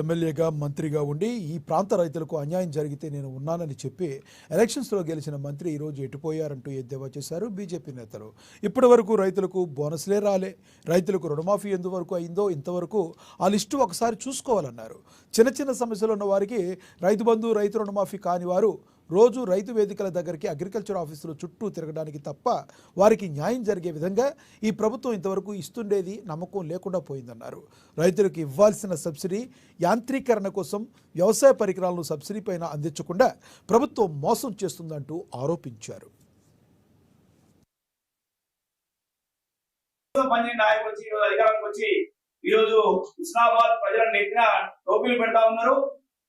ఎమ్మెల్యేగా మంత్రిగా ఉండి ఈ ప్రాంత రైతులకు అన్యాయం జరిగితే నేను ఉన్నానని చెప్పి ఎలక్షన్స్లో గెలిచిన మంత్రి ఈరోజు ఎటుపోయారంటూ ఎద్దేవా చేశారు బీజేపీ నేతలు. ఇప్పటి వరకు రైతులకు బోనస్లే రాలే, రైతులకు రుణమాఫీ ఎందువరకు అయిందో ఇంతవరకు ఆ లిస్టు ఒకసారి చూసుకోవాలన్నారు. చిన్న చిన్న సమస్యలు ఉన్న వారికి రైతు బంధు, రైతు రుణమాఫీ కాని వారు రోజు రైతు వేదికల దగ్గరికి అగ్రికల్చర్ ఆఫీసులు చుట్టూ తిరగడానికి తప్ప వారికి న్యాయం జరిగే విధంగా ఈ ప్రభుత్వం ఇంతవరకు ఇస్తుండేది నమ్మకం లేకుండా పోయిందన్నారు. రైతులకు ఇవ్వాల్సిన సబ్సిడీ యాంత్రీకరణ కోసం వ్యవసాయ పరికరాలను సబ్సిడీ పైన అందించకుండా ప్రభుత్వం మోసం చేస్తుందంటూ ఆరోపించారు.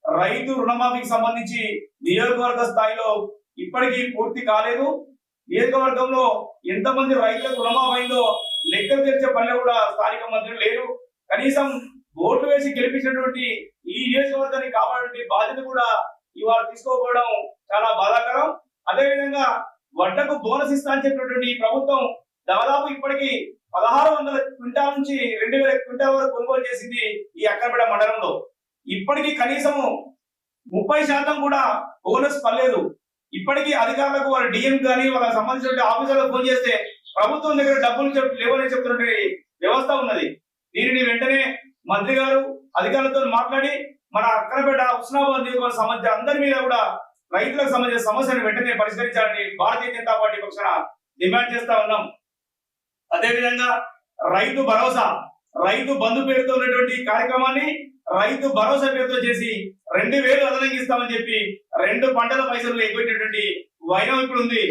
రైతు రుణమాఫీకి సంబంధించి నియోజకవర్గ స్థాయిలో ఇప్పటికీ పూర్తి కాలేదు. నియోజకవర్గంలో ఎంతమంది రైతులకు రుణమాఫీ అయిందో లెక్కలు తెచ్చే పనిలో కూడా స్థానిక మంత్రులు లేరు. కనీసం ఓట్లు వేసి గెలిపించినటువంటి ఈ నియోజకవర్గానికి కావాలంటే బాధ్యత కూడా ఇవాళ తీసుకోకపోవడం చాలా బాధాకరం. అదేవిధంగా వడ్లకు బోనస్ ఇస్తా అని చెప్పినటువంటి ప్రభుత్వం దాదాపు ఇప్పటికీ 1600 క్వింటాల నుంచి 2000 క్వింటాల వరకు కొనుగోలు చేసింది ఈ అక్కరపేట మండలంలో. ఇప్పటికీ కనీసం 30% కూడా బోనస్ పర్లేదు. ఇప్పటికీ అధికారులకు వాళ్ళ డిఎం కానీ వాళ్ళకి సంబంధించిన ఆఫీసర్లకు ఫోన్ చేస్తే ప్రభుత్వం దగ్గర డబ్బులు లేవని చెప్తున్నటువంటి వ్యవస్థ ఉన్నది. దీనిని వెంటనే మంత్రి గారు అధికారులతో మాట్లాడి మన అక్కరపేట హుస్నాబాద్ నియోజకవర్గ సమస్య అందరి మీద కూడా రైతులకు సంబంధించిన సమస్యను వెంటనే పరిష్కరించాలని భారతీయ జనతా పార్టీ పక్షాన డిమాండ్ చేస్తా ఉన్నాం. అదేవిధంగా రైతు భరోసా, రైతు బంధు పేరుతో ఉన్నటువంటి కార్యక్రమాన్ని రైతు భరోసా పేరుతో చేసి 2000 అదనంగా ఇస్తామని చెప్పి 2 పంటల పైసలు ఎగ్గొట్టేటువంటి వైనం ఇప్పుడు ఉంది.